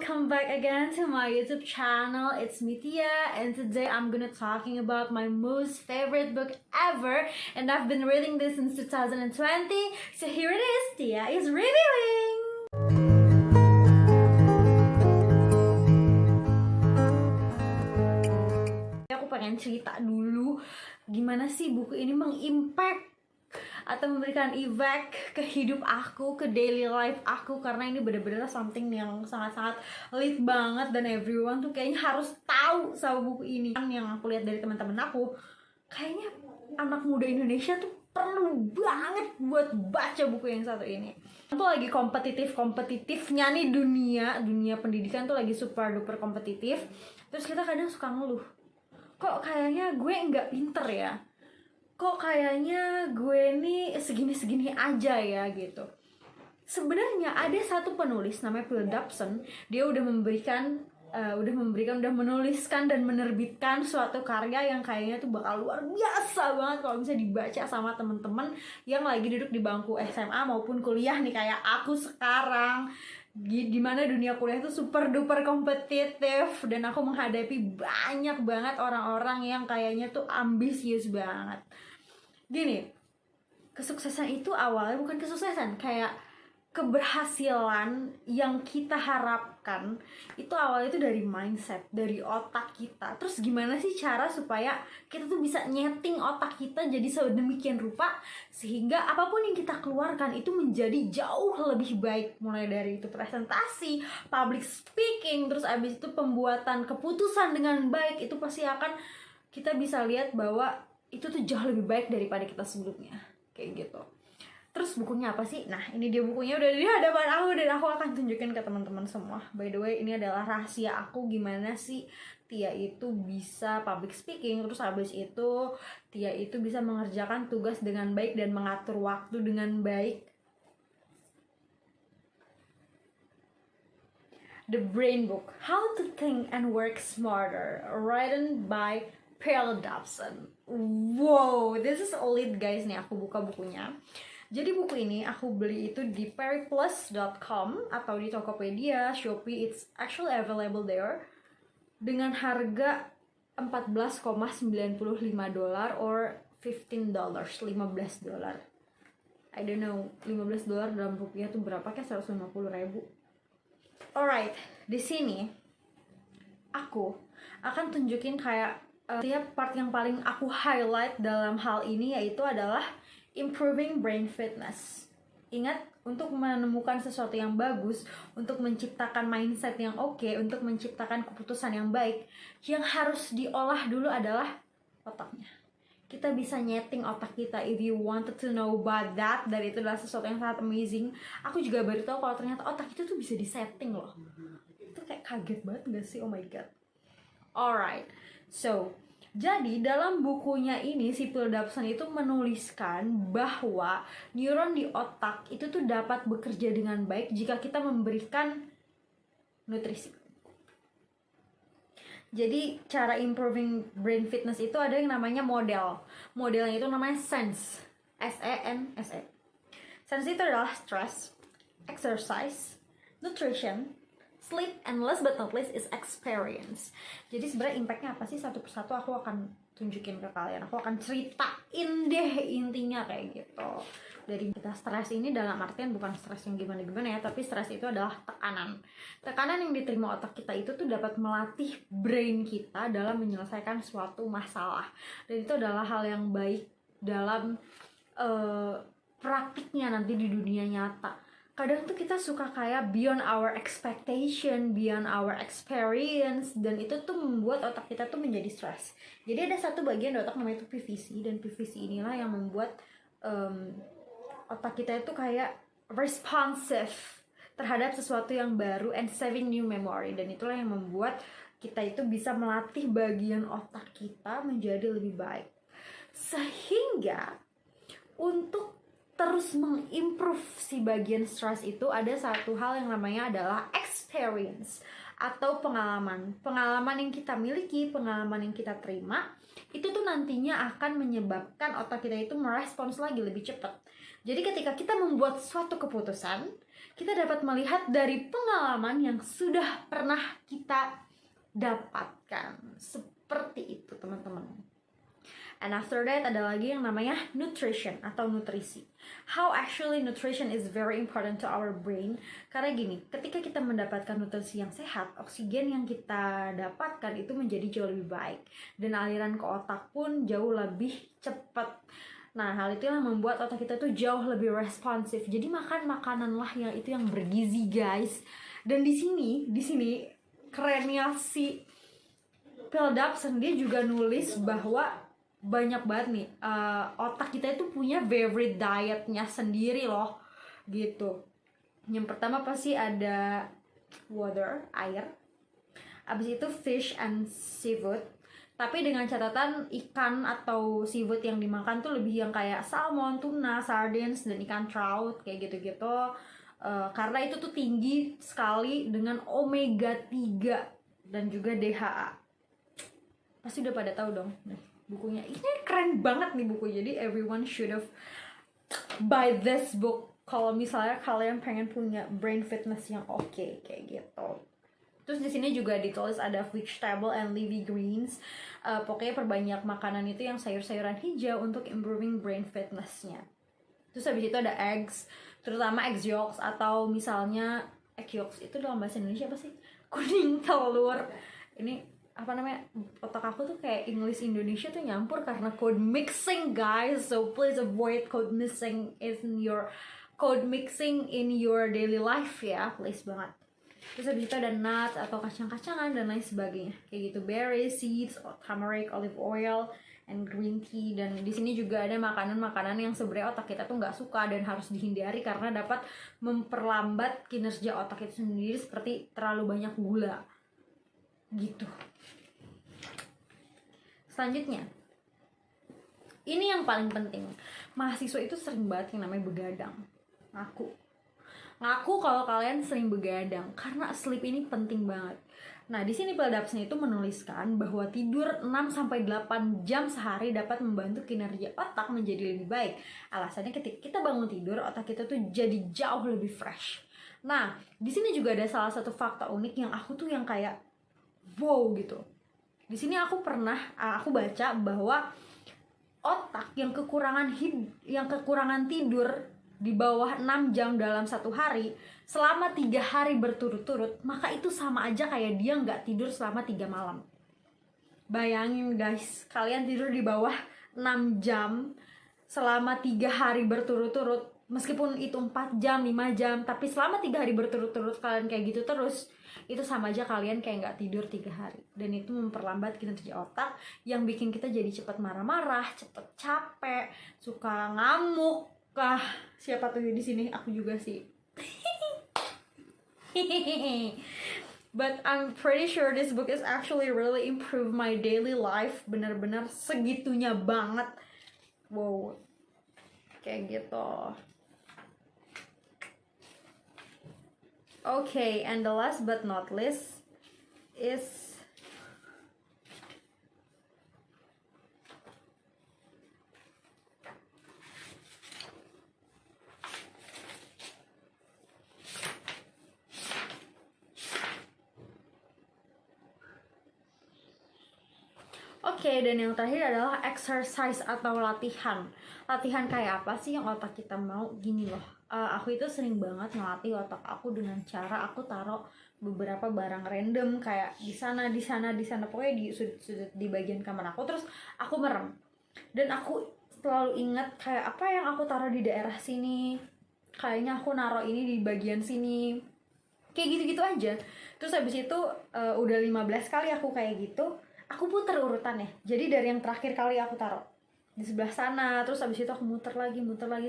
welcome back again to my YouTube channel. It's me Tia, and today I'm gonna talking about my most favorite book ever, and I've been reading this since 2020. So here it is, Tia is reviewing. Aku pengen cerita dulu gimana sih buku ini mengimpact atau memberikan efek ke hidup aku, ke daily life aku, karena ini bener-bener something yang sangat-sangat lit banget dan everyone tuh kayaknya harus tahu sama buku ini. Yang aku lihat dari teman-teman aku, kayaknya anak muda Indonesia tuh perlu banget buat baca buku yang satu ini. Itu lagi kompetitifnya nih, dunia pendidikan tuh lagi super duper kompetitif. Terus kita kadang suka ngeluh, kok kayaknya gue nggak pinter ya, kok kayaknya gue nih segini-segini aja ya gitu. Sebenarnya ada satu penulis namanya Phil Dobson, dia udah menuliskan dan menerbitkan suatu karya yang kayaknya tuh bakal luar biasa banget kalau bisa dibaca sama temen-temen yang lagi duduk di bangku SMA maupun kuliah nih kayak aku sekarang, dimana dunia kuliah itu super duper kompetitif dan aku menghadapi banyak banget orang-orang yang kayaknya tuh ambisius banget. Gini, kesuksesan itu awalnya bukan kesuksesan, kayak keberhasilan yang kita harapkan itu awalnya itu dari mindset, dari otak kita. Terus gimana sih cara supaya kita tuh bisa nyeting otak kita jadi sedemikian rupa sehingga apapun yang kita keluarkan itu menjadi jauh lebih baik. Mulai dari itu presentasi, public speaking, terus abis itu pembuatan keputusan dengan baik, itu pasti akan kita bisa lihat bahwa itu tuh jauh lebih baik daripada kita sebelumnya, kayak gitu. Terus bukunya apa sih? Nah, ini dia bukunya udah di hadapan aku dan aku akan tunjukin ke teman-teman semua. By the way, ini adalah rahasia aku gimana sih Tia itu bisa public speaking, terus habis itu Tia itu bisa mengerjakan tugas dengan baik dan mengatur waktu dengan baik. The Brain Book, How to Think and Work Smarter, written by Phil Dobson. Wow, this is elite guys. Nih aku buka bukunya. Jadi buku ini aku beli itu di periplus.com atau di Tokopedia, Shopee. It's actually available there dengan harga $14,95 or $15, $15. I don't know, $15 dalam rupiah tuh berapa, kayak 150.000. Alright, di sini aku akan tunjukin kayak tiap part yang paling aku highlight dalam hal ini, yaitu adalah improving brain fitness. Ingat, untuk menemukan sesuatu yang bagus, untuk menciptakan mindset yang oke, untuk menciptakan keputusan yang baik, yang harus diolah dulu adalah otaknya. Kita bisa nyeting otak kita. If you wanted to know about that, dan itu adalah sesuatu yang sangat amazing. Aku juga baru tahu kalau ternyata otak itu tuh bisa disetting loh. Itu kayak kaget banget gak sih? Oh my god. Alright, so jadi dalam bukunya ini si Phil Dobson itu menuliskan bahwa neuron di otak itu tuh dapat bekerja dengan baik jika kita memberikan nutrisi. Jadi cara improving brain fitness itu ada yang namanya model. Modelnya itu namanya SENSE, SENSE. SENSE itu adalah stress, exercise, nutrition, sleep, and last but not least is experience. Jadi sebenarnya impactnya apa sih, satu persatu aku akan tunjukin ke kalian. Aku akan ceritain deh intinya kayak gitu. Dari kita stres ini dalam artian bukan stres yang gimana-gimana ya, tapi stres itu adalah tekanan. Tekanan yang diterima otak kita itu tuh dapat melatih brain kita dalam menyelesaikan suatu masalah. Dan itu adalah hal yang baik dalam praktiknya nanti di dunia nyata. Kadang tuh kita suka kayak beyond our expectation, beyond our experience, dan itu tuh membuat otak kita tuh menjadi stres. Jadi ada satu bagian di otak namanya itu PVC, dan PVC inilah yang membuat otak kita itu kayak responsive terhadap sesuatu yang baru and saving new memory, dan itulah yang membuat kita itu bisa melatih bagian otak kita menjadi lebih baik. Sehingga untuk terus mengimprove si bagian stress itu ada satu hal yang namanya adalah experience atau pengalaman. Pengalaman yang kita miliki, pengalaman yang kita terima, itu tuh nantinya akan menyebabkan otak kita itu merespons lagi lebih cepat. Jadi ketika kita membuat suatu keputusan, kita dapat melihat dari pengalaman yang sudah pernah kita dapatkan. Seperti itu teman-teman. And after that ada lagi yang namanya nutrition atau nutrisi. How actually nutrition is very important to our brain. Karena gini, ketika kita mendapatkan nutrisi yang sehat, oksigen yang kita dapatkan itu menjadi jauh lebih baik. Dan aliran ke otak pun jauh lebih cepat. Nah, hal itu yang membuat otak kita tuh jauh lebih responsif. Jadi makan makanan lah yang itu yang bergizi, guys. Dan di sini kerennya si Phil Dobson, dia juga nulis bahwa banyak banget nih otak kita itu punya favorite dietnya sendiri loh, gitu. Yang pertama pasti ada water, air. Abis itu fish and seafood. Tapi dengan catatan ikan atau seafood yang dimakan tuh lebih yang kayak salmon, tuna, sardines, dan ikan trout kayak gitu-gitu. Karena itu tuh tinggi sekali dengan omega 3 dan juga DHA. Pasti udah pada tahu dong bukunya. Ini keren banget nih buku. Jadi everyone should have buy this book kalau misalnya kalian pengen punya brain fitness yang oke kayak gitu. Terus di sini juga ditulis ada vegetable and leafy greens. Pokoknya perbanyak makanan itu yang sayur-sayuran hijau untuk improving brain fitnessnya. Terus habis itu ada eggs, terutama egg yolks atau misalnya egg yolks itu dalam bahasa Indonesia apa sih? Kuning telur. Ini apa namanya, otak aku tuh kayak English Indonesia tuh nyampur karena code mixing, guys. So please avoid code mixing in your daily life ya, please banget. Terus habis itu ada nuts atau kacang-kacangan dan lain sebagainya kayak gitu, berries, seeds, turmeric, olive oil, and green tea. Dan di sini juga ada makanan-makanan yang sebenarnya otak kita tuh nggak suka dan harus dihindari karena dapat memperlambat kinerja otak itu sendiri, seperti terlalu banyak gula gitu. Selanjutnya, ini yang paling penting. Mahasiswa itu sering banget yang namanya begadang. Ngaku kalau kalian sering begadang karena sleep ini penting banget. Nah, di sini Phil Dobson itu menuliskan bahwa tidur 6-8 jam sehari dapat membantu kinerja otak menjadi lebih baik. Alasannya ketika kita bangun tidur, otak kita tuh jadi jauh lebih fresh. Nah, di sini juga ada salah satu fakta unik yang aku tuh yang kayak wow gitu. Di sini aku baca bahwa otak yang kekurangan tidur di bawah 6 jam dalam satu hari selama 3 hari berturut-turut, maka itu sama aja kayak dia nggak tidur selama 3 malam. Bayangin guys, kalian tidur di bawah 6 jam selama 3 hari berturut-turut, meskipun itu 4 jam, 5 jam, tapi selama 3 hari berturut-turut kalian kayak gitu terus, itu sama aja kalian kayak nggak tidur 3 hari. Dan itu memperlambat kinerja otak yang bikin kita jadi cepat marah-marah, cepat capek, suka ngamuk. Siapa tuh di sini? Aku juga sih. But I'm pretty sure this book is actually really improve my daily life. Bener-bener segitunya banget. Wow, kayak gitu. Okay, and the last but not least is dan yang terakhir adalah exercise atau latihan. Latihan kayak apa sih yang otak kita mau? Gini loh, aku itu sering banget ngelatih otak aku dengan cara aku taruh beberapa barang random kayak di sana, pokoknya di sudut-sudut di bagian kamar aku, terus aku merem. Dan aku selalu ingat kayak apa yang aku taruh di daerah sini, kayaknya aku naruh ini di bagian sini, kayak gitu-gitu aja. Terus habis itu udah 15 kali aku kayak gitu, aku puter urutannya. Jadi dari yang terakhir kali aku taruh di sebelah sana, terus habis itu aku muter lagi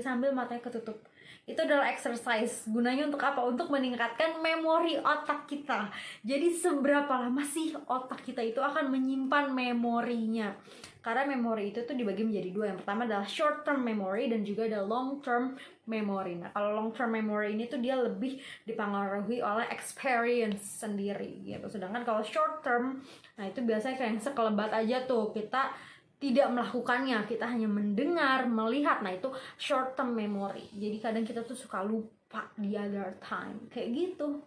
sambil matanya ketutup. Itu adalah exercise. Gunanya untuk apa? Untuk meningkatkan memori otak kita. Jadi seberapa lama sih otak kita itu akan menyimpan memorinya? Karena memori itu tuh dibagi menjadi 2. Yang pertama adalah short term memory dan juga ada long term memory. Nah, kalau long term memory ini tuh dia lebih dipengaruhi oleh experience sendiri gitu. Sedangkan kalau short term, nah itu biasanya kayak sekelebat aja tuh, kita tidak melakukannya, kita hanya mendengar, melihat. Nah itu short term memory. Jadi kadang kita tuh suka lupa the other time, kayak gitu.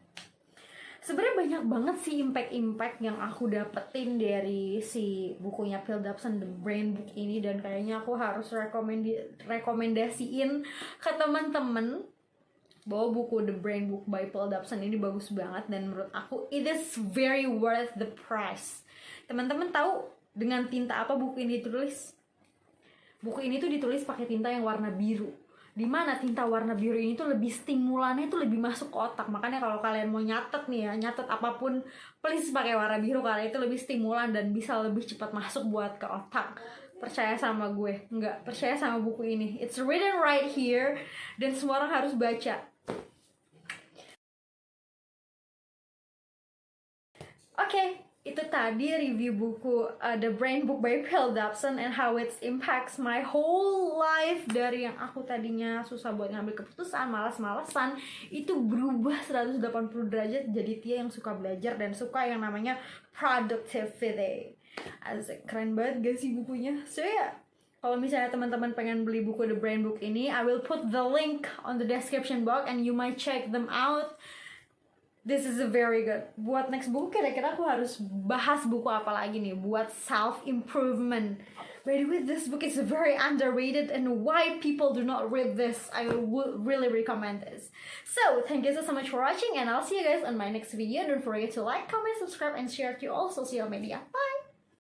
Sebenarnya banyak banget sih impact yang aku dapetin dari si bukunya Phil Dobson The Brain Book ini, dan kayaknya aku harus rekomendasiin ke teman-teman bahwa buku The Brain Book by Phil Dobson ini bagus banget, dan menurut aku it is very worth the price. Teman-teman tahu dengan tinta apa buku ini ditulis? Buku ini tuh ditulis pakai tinta yang warna biru. Dimana tinta warna biru ini tuh lebih stimulannya tuh lebih masuk ke otak. Makanya kalau kalian mau nyatet nih ya, nyatet apapun, please pakai warna biru karena itu lebih stimulan dan bisa lebih cepat masuk buat ke otak. Percaya sama gue? Enggak, percaya sama buku ini. It's written right here dan semua orang harus baca. Oke, itu tadi review buku The Brain Book by Phil Dobson and how it impacts my whole life. Dari yang aku tadinya susah buat ngambil keputusan, malas-malasan, itu berubah 180 derajat jadi Tia yang suka belajar dan suka yang namanya productivity. Asik, keren banget gak sih bukunya? So ya, kalau misalnya teman-teman pengen beli buku The Brain Book ini, I will put the link on the description box and you might check them out. This is a very good. Buat next buku kira-kira aku harus bahas buku apa lagi nih buat self improvement. By the way, this book is very underrated and why people do not read this. I would really recommend this. So, thank you so much for watching and I'll see you guys on my next video. Don't forget to like, comment, subscribe and share to all social media. Bye!